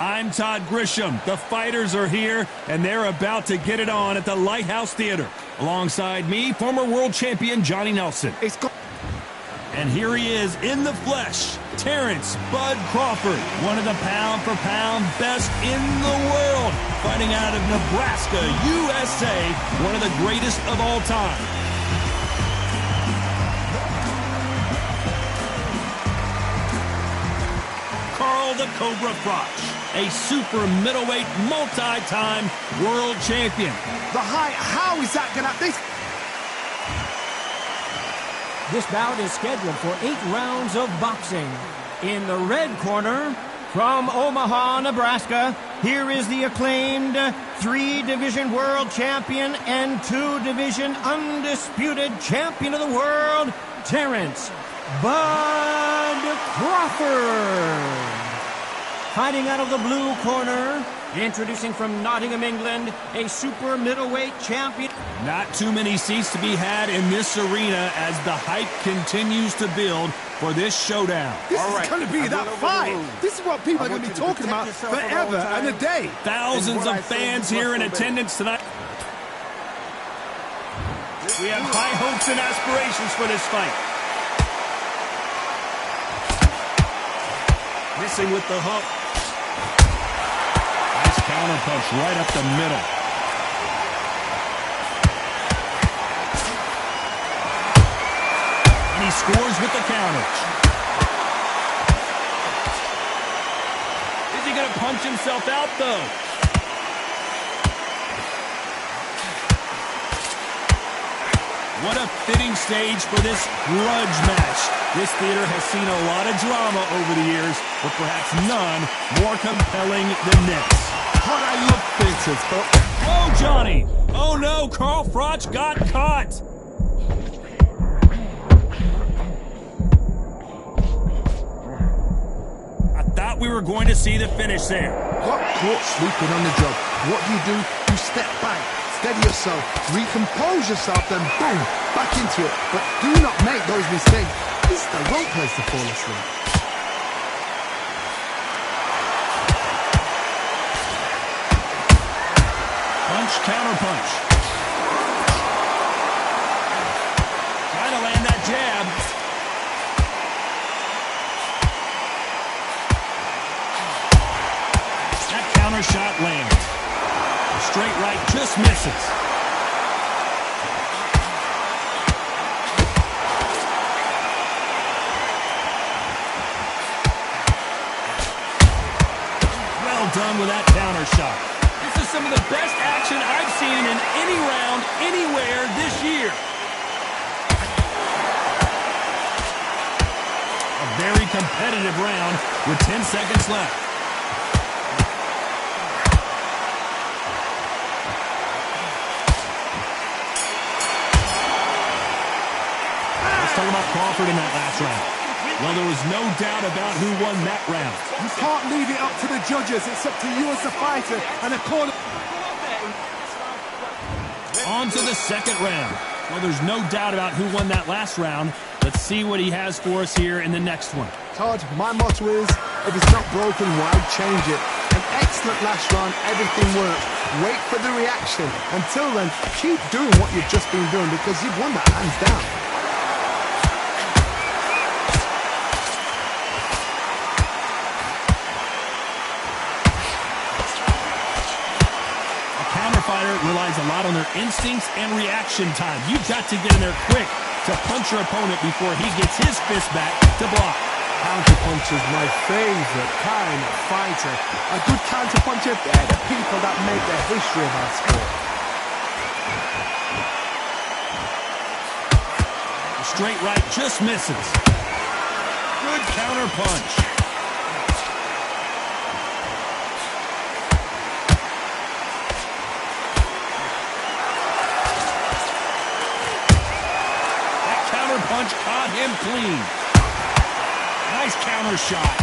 I'm Todd Grisham. The fighters are here, and they're about to get it on at the Lighthouse Theater. Alongside me, former world champion Johnny Nelson. And here he is in the flesh, Terrence Bud Crawford, one of the pound-for-pound best in the world, fighting out of Nebraska, USA, one of the greatest of all time. Carl the Cobra Froch, a super middleweight multi-time world champion. The height, how is that gonna... This bout is scheduled for 8 rounds of boxing. In the red corner, from Omaha, Nebraska, here is the acclaimed 3-division world champion and 2-division undisputed champion of the world, Terrence Bud Crawford. Fighting out of the blue corner, introducing from Nottingham, England, a super middleweight champion. Not too many seats to be had in this arena as the hype continues to build for this showdown. This is going to be that fight. This is what people are going to be talking about forever and a day. Thousands of fans here in attendance tonight. We have high hopes and aspirations for this fight. Missing with the hook. Nice counter punch right up the middle. And he scores with the counter. Is he going to punch himself out, though? What a fitting stage for this grudge match. This theater has seen a lot of drama over the years, but perhaps none more compelling than this. God, I love theaters, but... Oh, Johnny! Oh, no, Carl Froch got caught! I thought we were going to see the finish there. Got caught sleeping on the job. What do? You step back, steady yourself, recompose yourself, then boom, back into it. But do not make those mistakes. This is the wrong place to fall asleep. Punch, counter punch. Trying to land that jab. That counter shot lands. Straight right just misses. Well done with that counter shot. This is some of the best action I've seen in any round, anywhere this year. A very competitive round with 10 seconds left. Let's talk about Crawford in that last round. Well, there was no doubt about who won that round. You can't leave it up to the judges. It's up to you as the fighter and a corner. On to the second round. Well, there's no doubt about who won that last round. Let's see what he has for us here in the next one. Todd, my motto is, if it's not broken, why change it? An excellent last round, everything worked. Wait for the reaction. Until then, keep doing what you've just been doing because you've won that hands down. Fighter relies a lot on their instincts and reaction time. You've got to get in there quick to punch your opponent before he gets his fist back to block. Counterpunch is my favorite kind of fighter. A good counterpuncher, they're the people that make the history of our sport. The straight right just misses. Good counter punch. Punch caught him clean. Nice counter shot.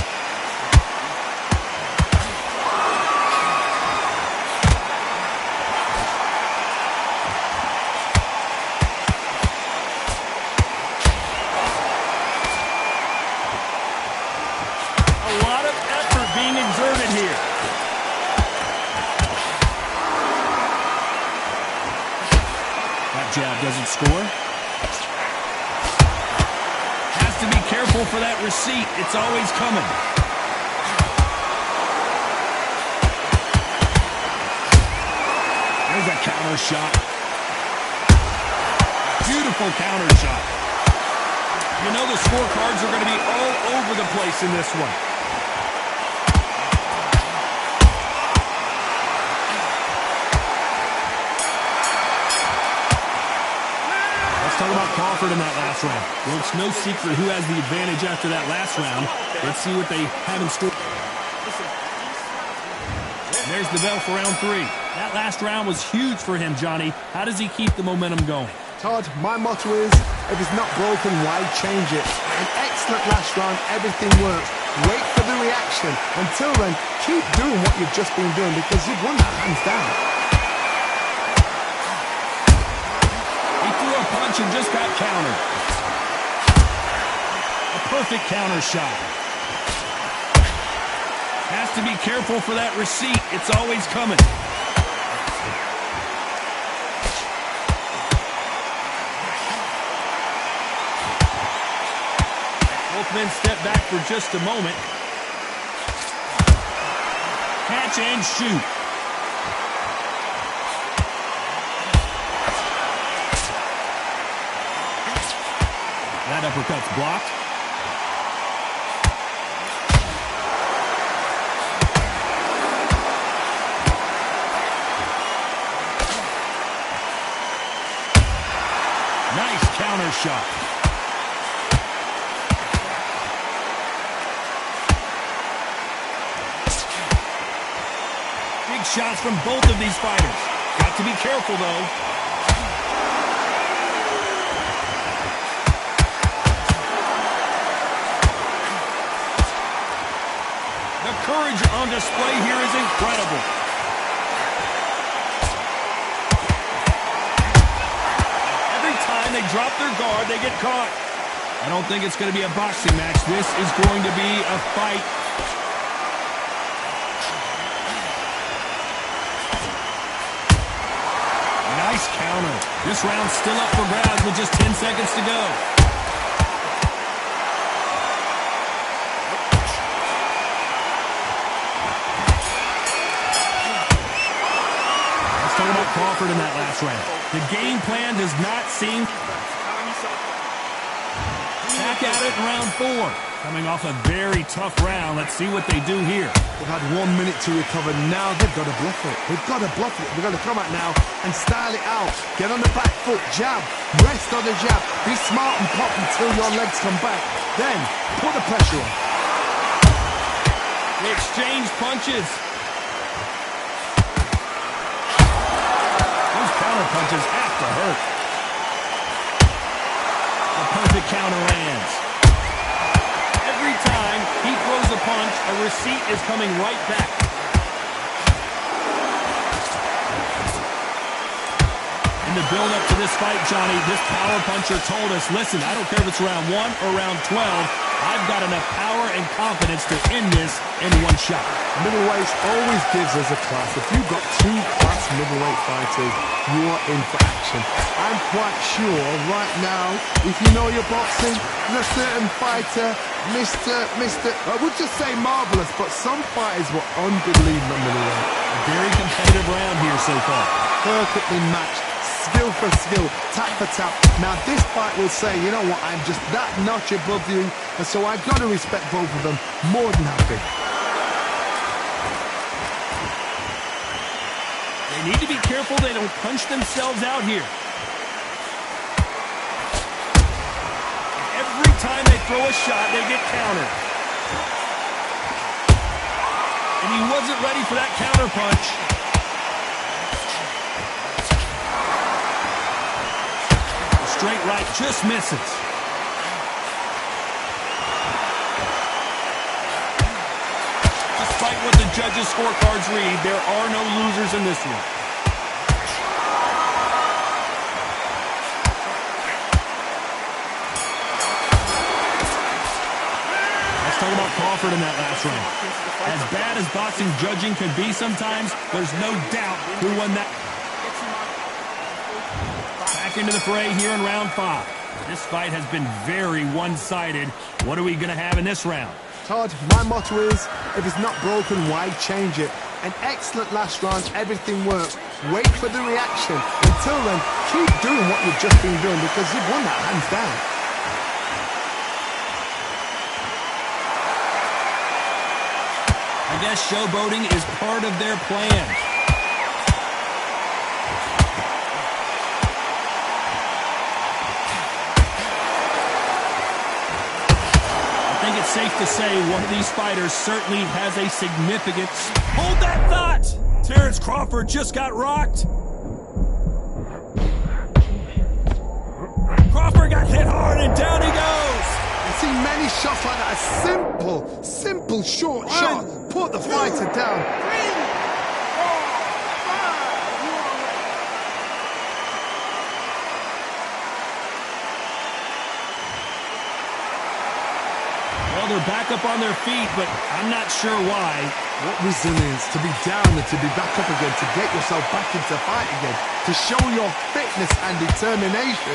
A lot of effort being exerted here. jab doesn't score. Has to be careful for that receipt. It's always coming. There's a counter shot. Beautiful counter shot. You know the scorecards are going to be all over the place in this one. Talk about Crawford in that last round. Well, it's no secret who has the advantage after that last round. Let's see what they have in store. There's the bell for round 3. That last round was huge for him, Johnny. How does he keep the momentum going? Todd, my motto is, if it's not broken, why change it? An excellent last round, everything works. Wait for the reaction. Until then, keep doing what you've just been doing because you've won that hands down. Punch and just got countered. A perfect counter shot. Has to be careful for that receipt. It's always coming. Both men step back for just a moment. Catch and shoot. That uppercut's blocked. Nice counter shot. Big shots from both of these fighters. Got to be careful, though. The courage on display here is incredible. Every time they drop their guard, they get caught. I don't think it's going to be a boxing match. This is going to be a fight. Nice counter. This round's still up for grabs with just 10 seconds to go. Talk about Crawford in that last round. The game plan does not seem... Back at it in round 4. Coming off a very tough round. Let's see what they do here. They've had 1 minute to recover. Now they've got to bluff it. They've got to bluff it. They've got to come out now and style it out. Get on the back foot, jab, rest on the jab. Be smart and pop until your legs come back. Then put the pressure on. They exchange punches. Punches have to hurt. A perfect counter lands. Every time he throws a punch, a receipt is coming right back. In the build-up to this fight, Johnny, this power puncher told us, listen, I don't care if it's round 1 or round 12, I've got enough power and confidence to end this in one shot. Middleweight always gives us a class. If you've got 2 class middleweight fighters, you are in for action. I'm quite sure right now, if you know your boxing, there's a certain fighter, I would just say marvelous, but some fighters were unbelievable middleweight. A very competitive round here so far. Perfectly matched. Skill for skill, tap for tap. Now this fight will say, you know what, I'm just that notch above you, and so I've got to respect both of them more than happy. They need to be careful they don't punch themselves out here. Every time they throw a shot, they get countered. And he wasn't ready for that counter punch. Straight right just misses. Despite what the judges' scorecards read, there are no losers in this one. Let's talk about Crawford in that last round. As bad as boxing judging can be sometimes, there's no doubt who won that. Back into the fray here in round 5. This fight has been very one-sided. What are we going to have in this round? Todd, my motto is, if it's not broken, why change it? An excellent last round, everything worked. Wait for the reaction. Until then, keep doing what you've just been doing because you've won that hands down. I guess showboating is part of their plan. I think it's safe to say one of these fighters certainly has a significant... Hold that thought! Terrence Crawford just got rocked. Crawford got hit hard and down he goes. I see many shots like that. A simple short shot. Put the fighter down. 3, 4, 5. Well, they're back up on their feet, but I'm not sure why. What resilience to be down and to be back up again, to get yourself back into fight again, to show your fitness and determination.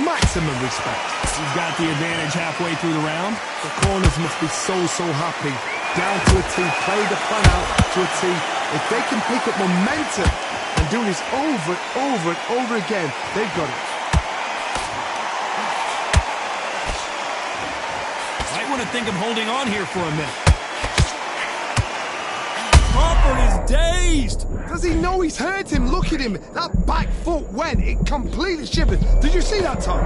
Maximum respect. He's got the advantage halfway through the round. The corners must be so happy. Down to a T, play the plan out to a T. If they can pick up momentum and do this over and over again, they've got it. Might want to think of holding on here for a minute. Crawford is dazed. Does he know he's hurt him? Look at him. That back foot went. It completely shivered. Did you see that, Tom?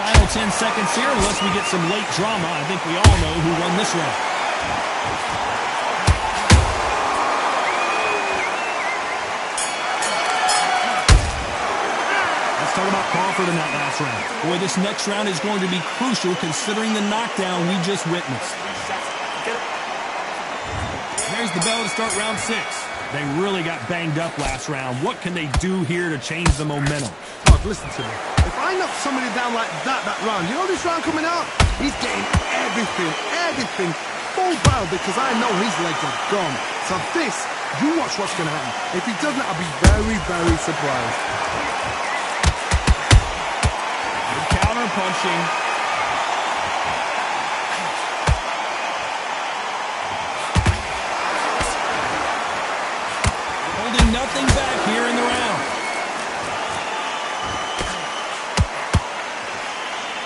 Final 10 seconds here, unless we get some late drama. I think we all know who won this round. Let's talk about Crawford in that last round. Boy, this next round is going to be crucial considering the knockdown we just witnessed. There's the bell to start round 6. They really got banged up last round. What can they do here to change the momentum? Todd, listen to me. If I knock somebody down like that round, you know this round coming out? He's getting everything full barrel because I know his legs are gone. So this, you watch what's going to happen. If he doesn't, I'll be very surprised. Good counter punching. Nothing back here in the round.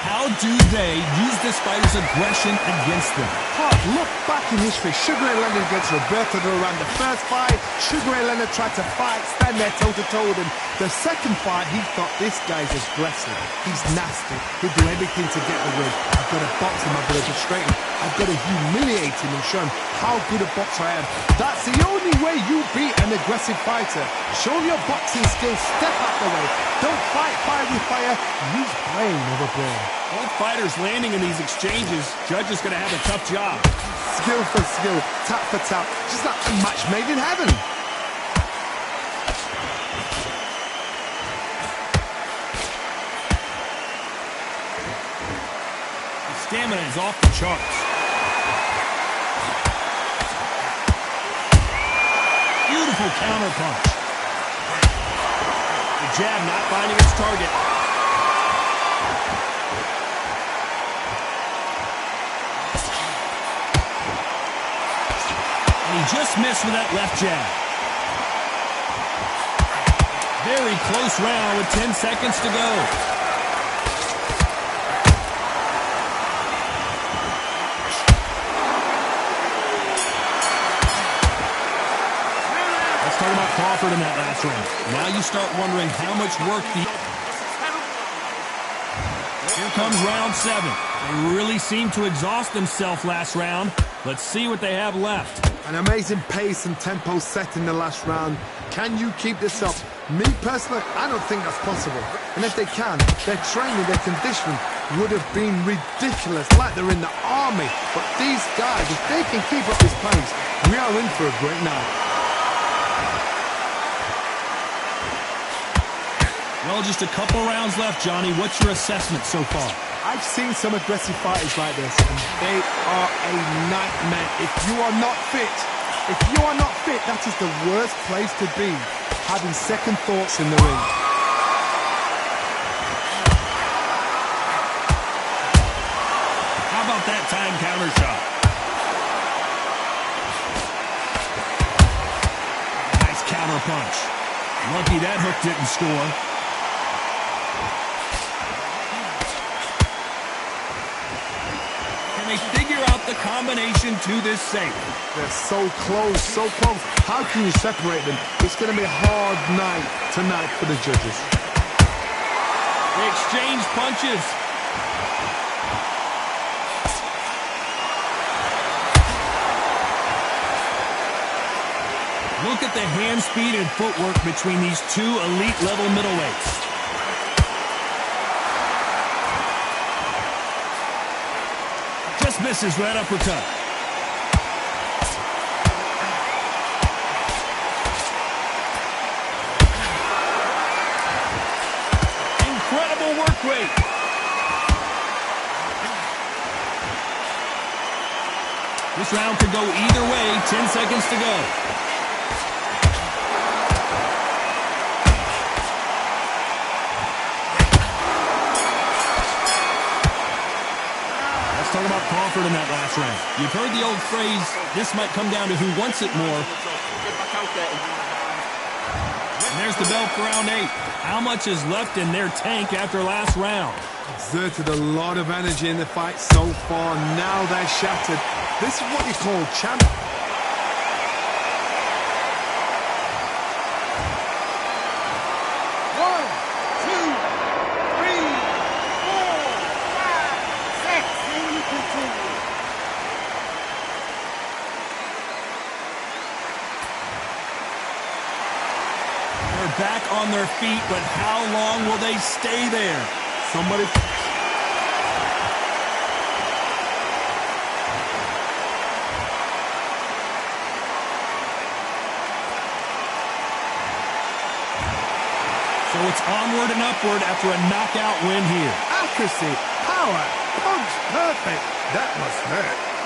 How do they use this fighter's aggression against them? Todd, look back in history. Sugar Ray Leonard against Roberto Duran. The first fight, Sugar Ray Leonard tried to fight, stand there toe-to-toe with him. The second fight, he thought, this guy's aggressive. He's nasty. He'll do everything to get the win. I've got to box him. I've got to frustrate him. I've got to humiliate him and show him how good a boxer I am. That's the only way you beat an aggressive fighter. Show your boxing skills. Step out the way. Don't fight fire with fire. Use brain over brain. Both fighters landing in these exchanges. Judge is going to have a tough job. Skill for skill, tap for tap. Just like a match made in heaven. Stamina is off the charts. Beautiful counter punch. The jab not finding its target. And he just missed with that left jab. Very close round with 10 seconds to go. Talking about Crawford in that last round. Now you start wondering how much work Here comes round 7. They really seemed to exhaust themselves last round. Let's see what they have left. An amazing pace and tempo set in the last round. Can you keep this up? Me personally, I don't think that's possible. And if they can, their training, their conditioning would have been ridiculous, like they're in the army. But these guys, if they can keep up this pace, we are in for a great night. Well, just a couple rounds left, Johnny. What's your assessment so far? I've seen some aggressive fighters like this, and they are a nightmare. If you are not fit, that is the worst place to be. having second thoughts in the ring. How about that time counter shot? Nice counter punch. Lucky that hook didn't score. Can they figure out the combination to this safe? They're so close, so close. How can you separate them? It's going to be a hard night tonight for the judges. They exchange punches. Look at the hand speed and footwork between these two elite-level middleweights. Just misses right uppercut. Incredible work rate. This round could go either way. 10 seconds to go. Talk about Crawford in that last round. You've heard the old phrase, this might come down to who wants it more. And there's the bell for round 8. How much is left in their tank after last round? Exerted a lot of energy in the fight so far. Now they're shattered. This is what you call champ. Back on their feet, but how long will they stay there? Somebody... So it's onward and upward after a knockout win here. Accuracy, power, punch, perfect. That must hurt.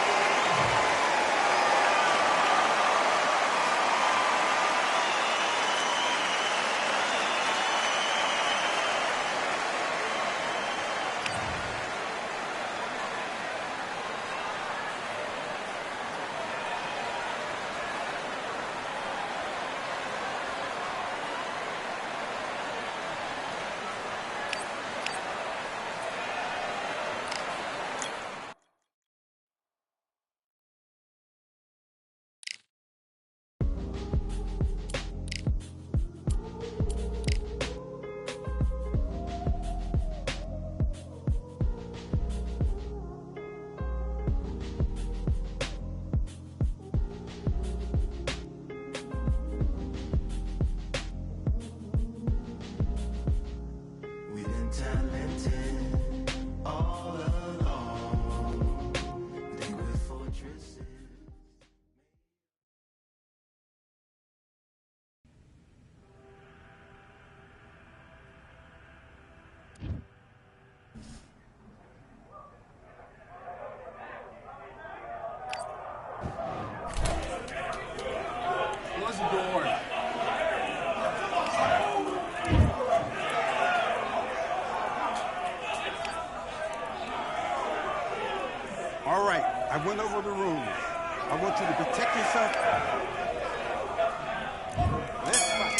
All right, I went over the rules. I want you to protect yourself. Let's fight.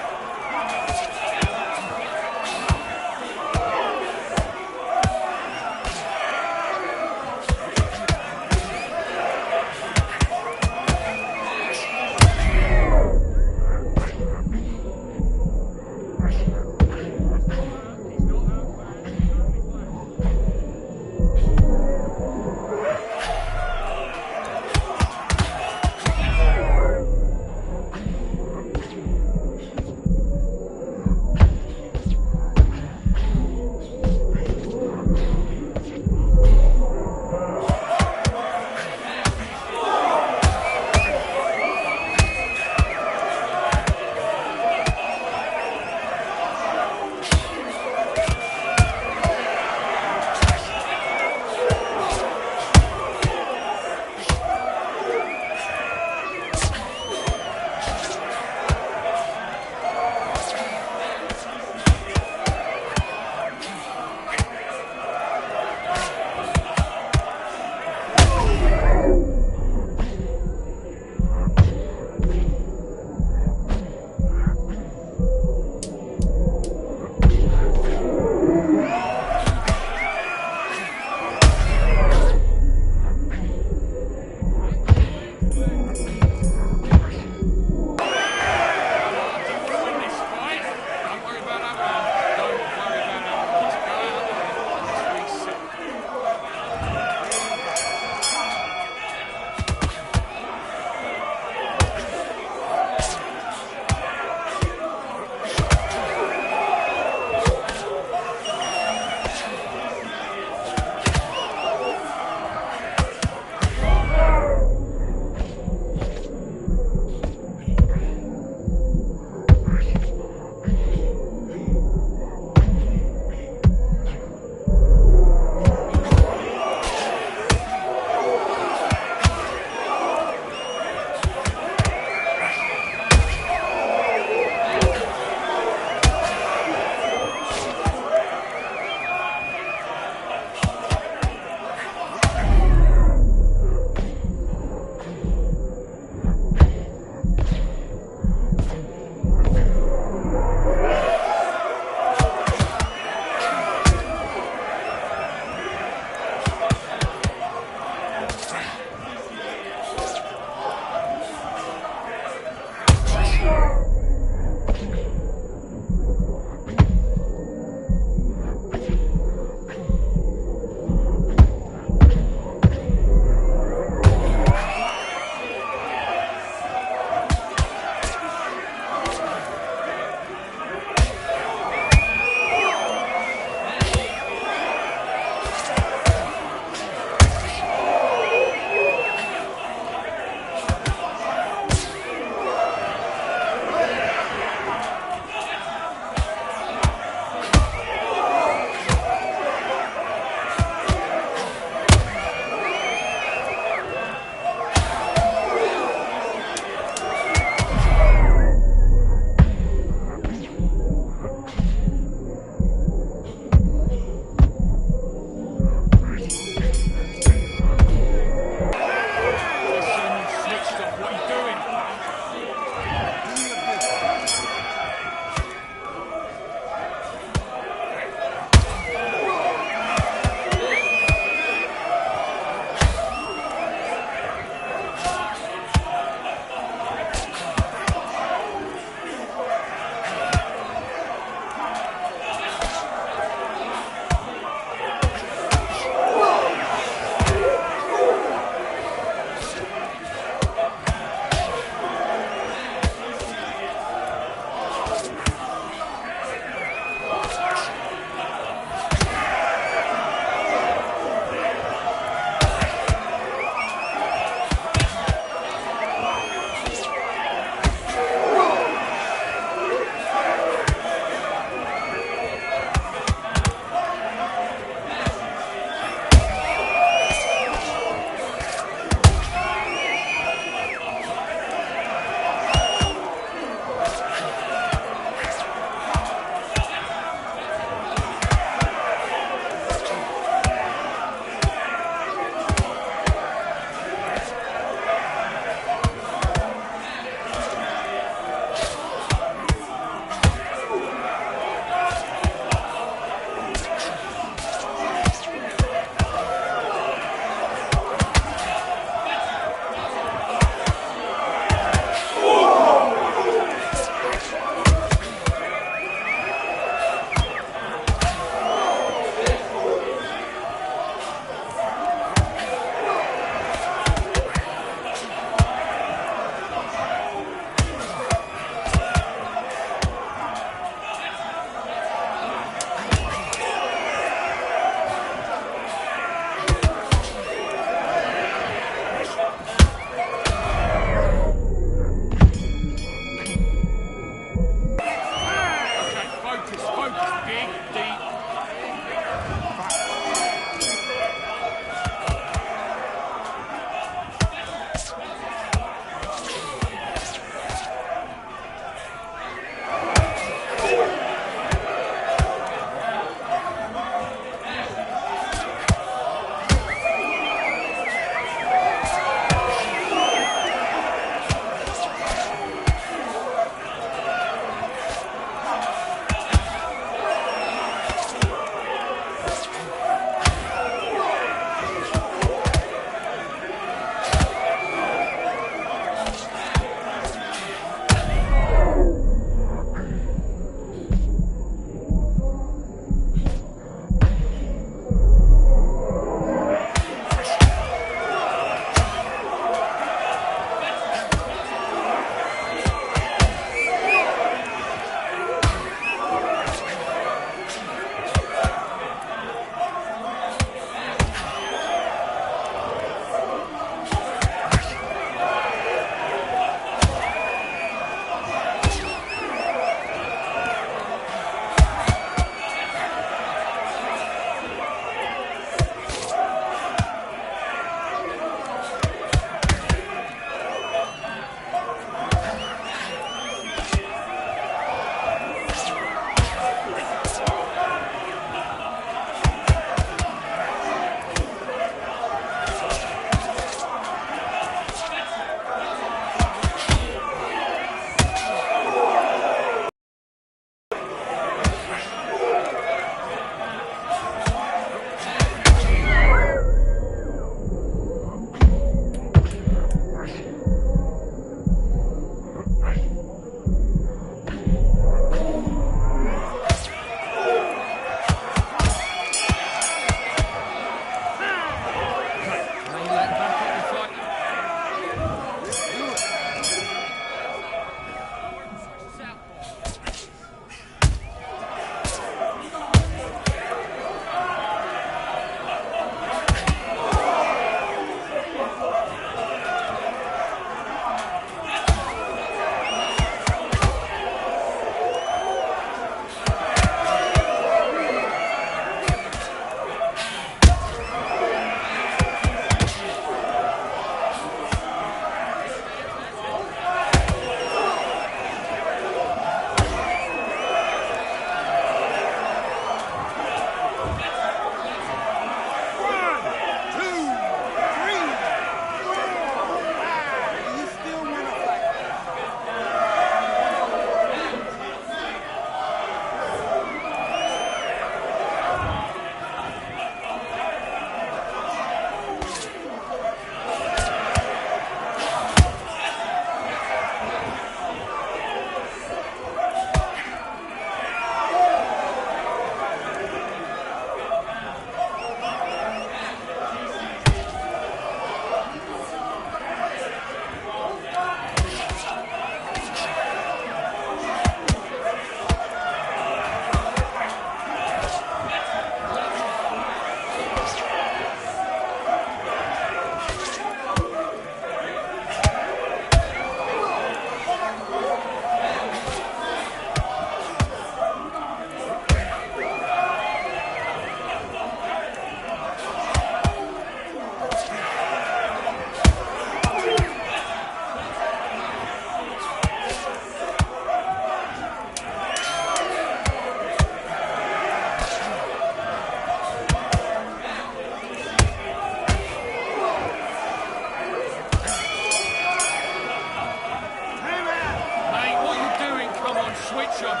Great shot.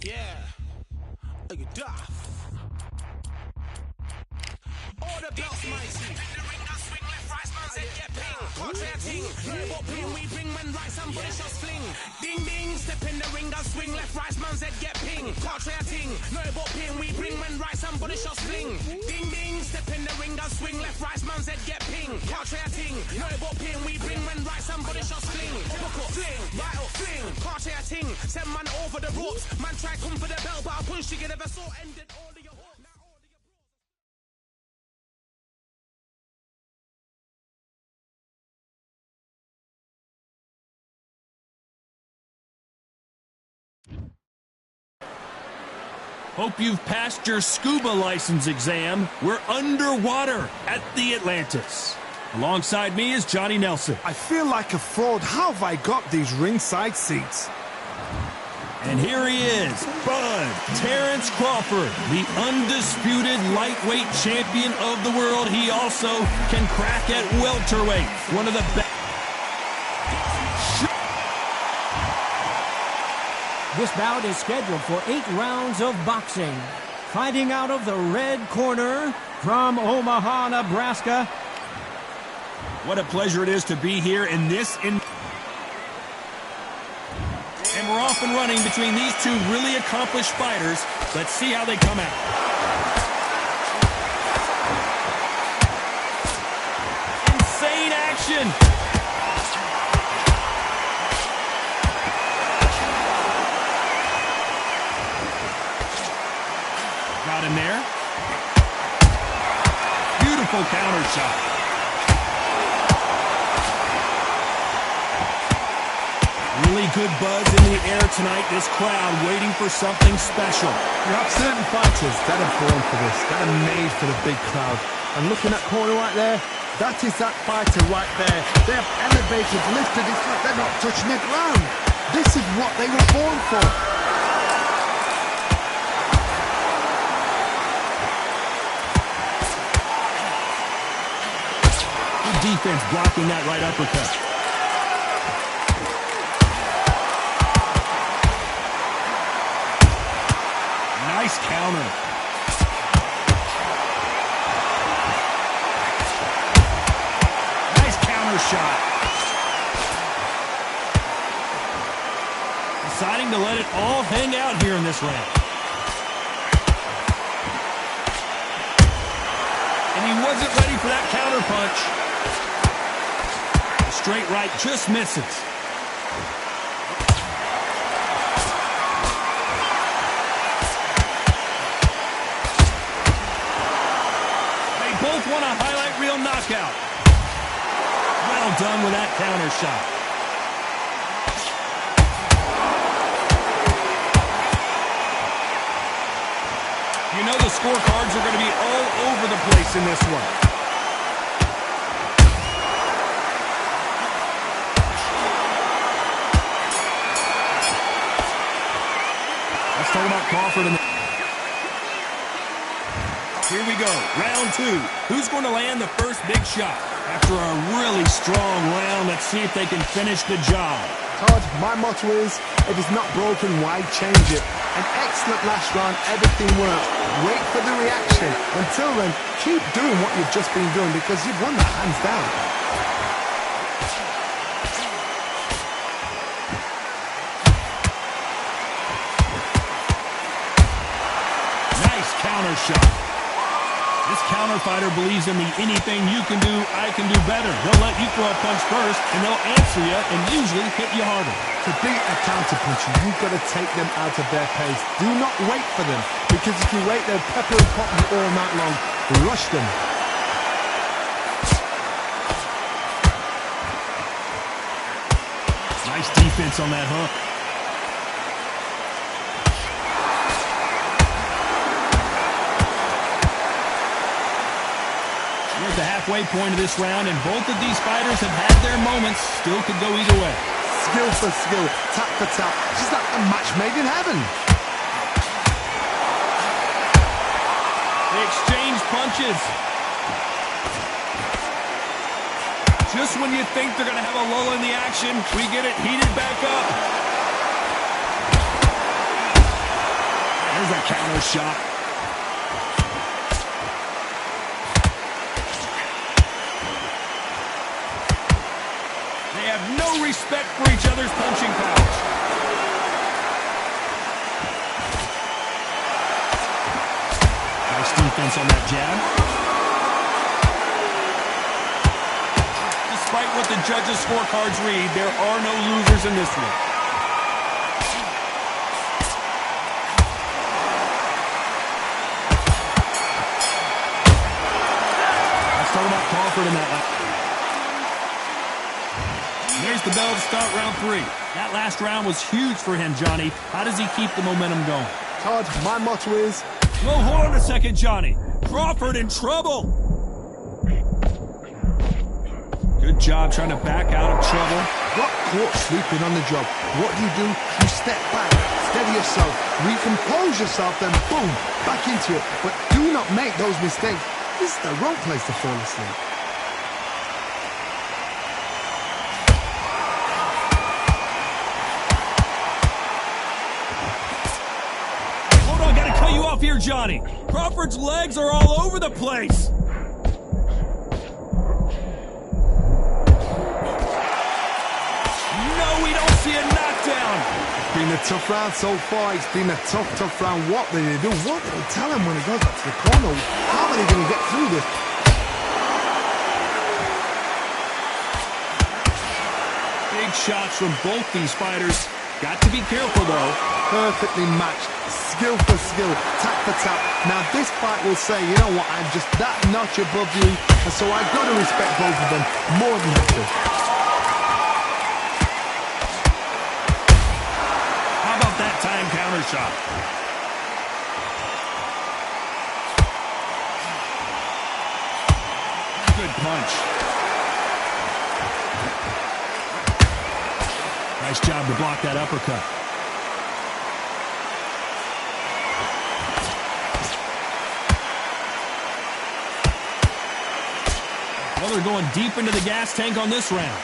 Yeah, look at that. All the belts, mighty. In the ring, I swing left, right, man said get ping. Contrary ting, no what ping we bring when right somebody shots fling. Ding ding, step in the ring, I swing left, right, man said get ping. Contrary ting, no what ping we bring when right somebody shots fling. Ding ding, step in the ring, I swing left, right, man said get ping. Contrary ting, no what ping we bring when right somebody shots fling. Hook up, fling, right up, fling. Contrary ting, send man over the ropes. Man try come for the bell, but I punch together, the saw ended all of your hope. Now all of your Hope you've passed your scuba license exam. We're underwater at the Atlantis. Alongside me is Johnny Nelson. I feel like a fraud. How have I got these ringside seats? And here he is, Bud Terrence Crawford, the undisputed lightweight champion of the world. He also can crack at welterweight, one of the best. This bout is scheduled for 8 rounds of boxing. Fighting out of the red corner from Omaha, Nebraska. What a pleasure it is to be here in this. And we're off and running between these two really accomplished fighters. Let's see how they come out. Insane action. Got him there. Beautiful counter shot. Really good buzz in the air tonight. This crowd waiting for something special. You have certain fighters that are born for this, that are made for the big crowd. And looking at corner right there, that is that fighter right there. They have elevated, lifted, it's like they're not touching the ground. This is what they were born for. Good defense blocking that right uppercut. Nice counter. Nice counter shot. Deciding to let it all hang out here in this round. And he wasn't ready for that counter punch. The straight right just misses. Both want a highlight reel knockout. Well done with that counter shot. You know the scorecards are going to be all over the place in this one. talk about Crawford and here we go, round 2. Who's going to land the first big shot? After a really strong round, let's see if they can finish the job. Todd, my motto is, if it's not broken, why change it? An excellent last round, everything works. Wait for the reaction. Until then, keep doing what you've just been doing because you've won that hands down. Nice counter shot. This counter fighter believes in the anything you can do, I can do better. They'll let you throw a punch first, and they'll answer you and usually hit you harder. To beat a counter puncher, you've got to take them out of their pace. Do not wait for them, because if you wait, they'll pepper and pot you all night long. Rush them. Nice defense on that hook. We're at the halfway point of this round, and both of these fighters have had their moments. Still could go either way. Skill for skill, tap for tap. Just like a match made in heaven. They exchange punches. Just when you think they're going to have a lull in the action, we get it heated back up. There's a counter shot. They have no respect for each other's punching powers. Nice defense on that jab. Despite what the judges' scorecards read, there are no losers in this one. Let's talk about Crawford in that last. There's the bell to start round 3. That last round was huge for him, Johnny. How does he keep the momentum going? Todd, my motto is... Well, hold on a second, Johnny. Crawford in trouble. Good job trying to back out of trouble. Got caught sleeping on the job. What do? You step back, steady yourself, recompose yourself, then boom, back into it. But do not make those mistakes. This is the wrong place to fall asleep. You off here, Johnny. Crawford's legs are all over the place. No, we don't see a knockdown. It's been a tough round so far. It's been a tough round. What did they do? What did they tell him when he goes back to the corner? How are they going to get through this? Big shots from both these fighters. Got to be careful, though. Perfectly matched. Skill for skill, tap for tap. Now this fight will say, you know what, I'm just that notch above you, and so I've got to respect both of them more than I do. How about that time counter shot? Good punch. Nice job to block that uppercut. Well, they're going deep into the gas tank on this round.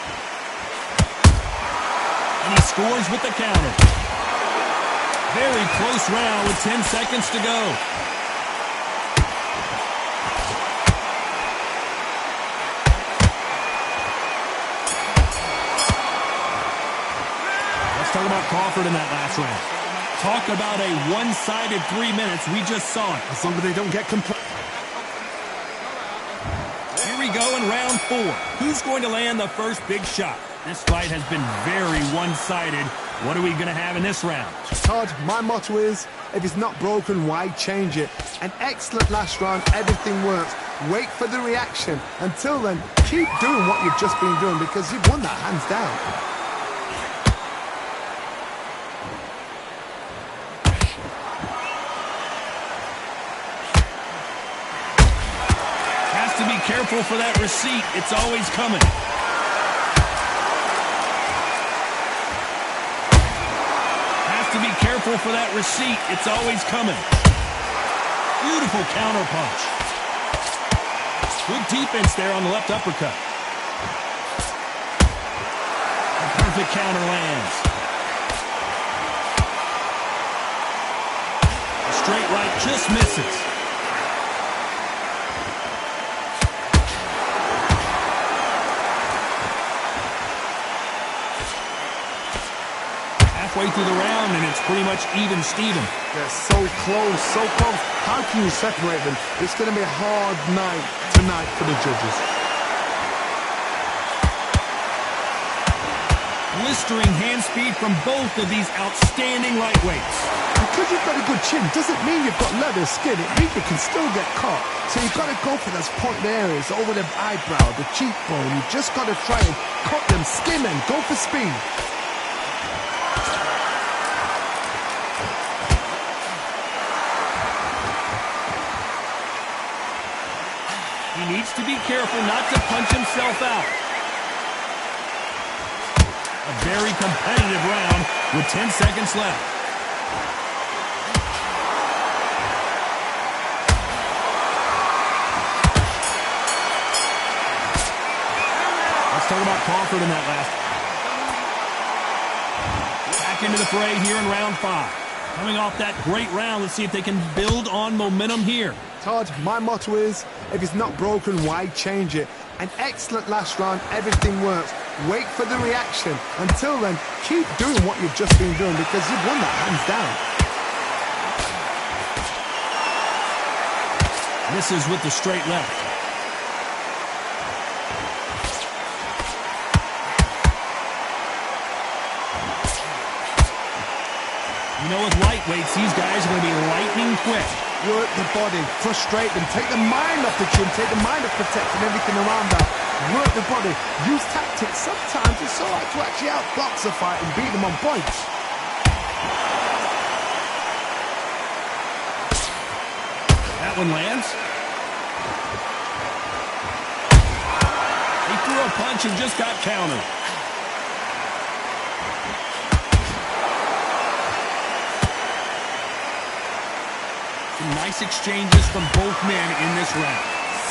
And he scores with the counter. Very close round with 10 seconds to go. Let's talk about Crawford in that last round. Talk about a one-sided 3 minutes. We just saw it. As long as they don't get complete. Here we go in round 4. Who's going to land the first big shot? This fight has been very one-sided. What are we going to have in this round? Todd, my motto is, if it's not broken, why change it? An excellent last round, everything works. Wait for the reaction. Until then, keep doing what you've just been doing because you've won that hands down. To be careful for that receipt. It's always coming. Has to to be careful for that receipt. It's always coming. Beautiful counter punch. Good defense there on the left uppercut. A perfect counter lands. A straight right just misses. Halfway through the round, and it's pretty much even Steven. They're so close, so close. How can you separate them? It's going to be a hard night tonight for the judges. Blistering hand speed from both of these outstanding lightweights. Because you've got a good chin doesn't mean you've got leather skin. It means you can still get caught. So you've got to go for those point areas over the eyebrow, the cheekbone. You've just got to try and cut them, skim them, go for speed. He needs to be careful not to punch himself out. A very competitive round with 10 seconds left. Let's talk about Crawford in that last. Back into the fray here in round 5. Coming off that great round, let's see if they can build on momentum here. Todd, my motto is, if it's not broken, why change it? An excellent last round, everything works. Wait for the reaction. Until then, keep doing what you've just been doing because you've won that hands down. Misses with the straight left. You know, with lightweights, these guys are going to be lightning quick. Work the body, frustrate them, take the mind off the chin, take the mind off protecting everything around that. Work the body, use tactics. Sometimes it's all right to actually outbox a fight and beat them on points. That one lands. He threw a punch and just got countered. Some nice exchanges from both men in this round.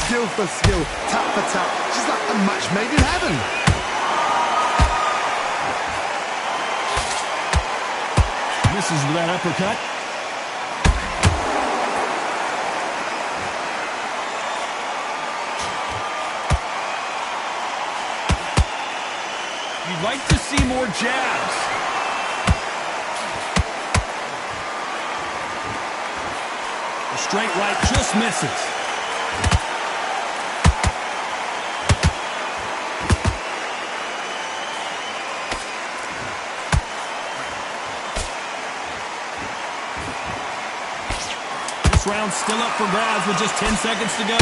Skill for skill, tap for tap. Just like a match made in heaven. Misses with that uppercut. You'd like to see more jabs. The straight right just misses. This round's still up for grabs with just 10 seconds to go.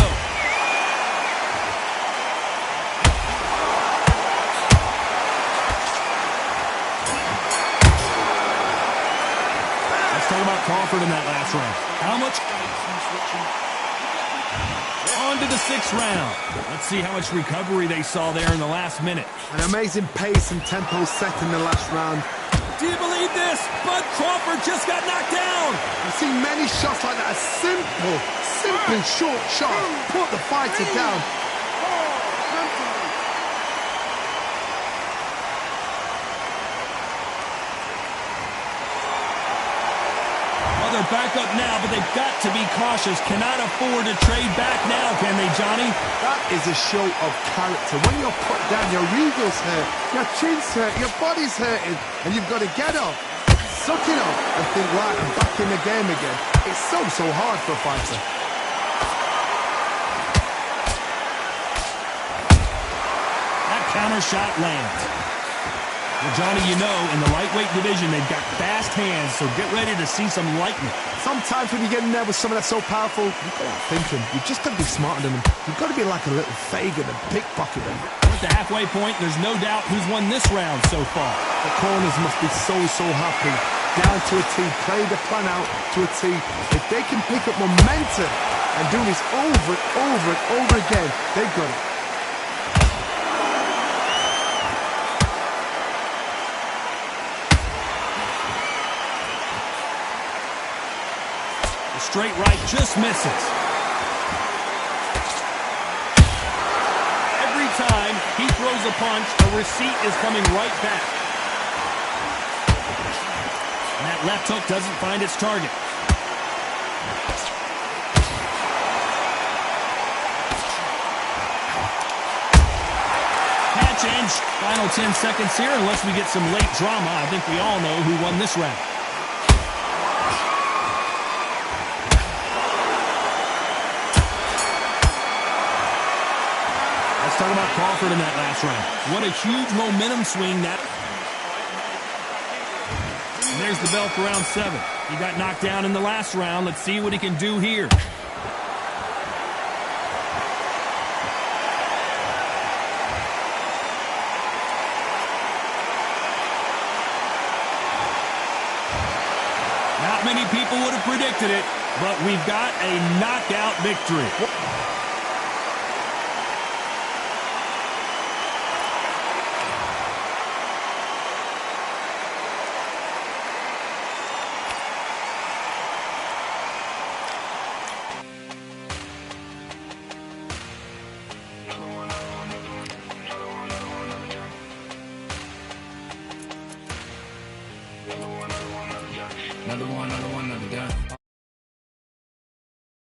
Let's talk about Crawford in that last round. How much? On to the 6th round. Let's see how much recovery they saw there in the last minute. An amazing pace and tempo set in the last round. Do you believe this? Bud Crawford just got knocked down. I've seen many shots like that. A simply short shot. Put the fighter down. They're back up now, but they've got to be cautious. Cannot afford to trade back now, can they, Johnny? That is a show of character. When you're put down, your ego's hurt, your chin's hurt, your body's hurting, and you've got to get up, suck it up, and think, right, I'm back in the game again. It's so hard for a fighter. That counter shot lands. Well, Johnny, you know, in the lightweight division, they've got fast hands, so get ready to see some lightning. Sometimes when you get in there with someone that's so powerful, you've got to think him. You've just got to be smarter than him. You've got to be like a little Fagin and pickpocket him. At the halfway point, there's no doubt who's won this round so far. The corners must be so happy. Down to a T, play the plan out to a T. If they can pick up momentum and do this over and over and over again, they've got it. straight right just misses. Every time he throws a punch, a receipt is coming right back. And that left hook doesn't find its target. Change. Final 10 seconds here, unless we get some late drama. I think we all know who won this round. Let's talk about Crawford in that last round. What a huge momentum swing that. And there's the bell for round 7. He got knocked down in the last round. Let's see what he can do here. Not many people would have predicted it, but we've got a knockout victory. Another one, another done.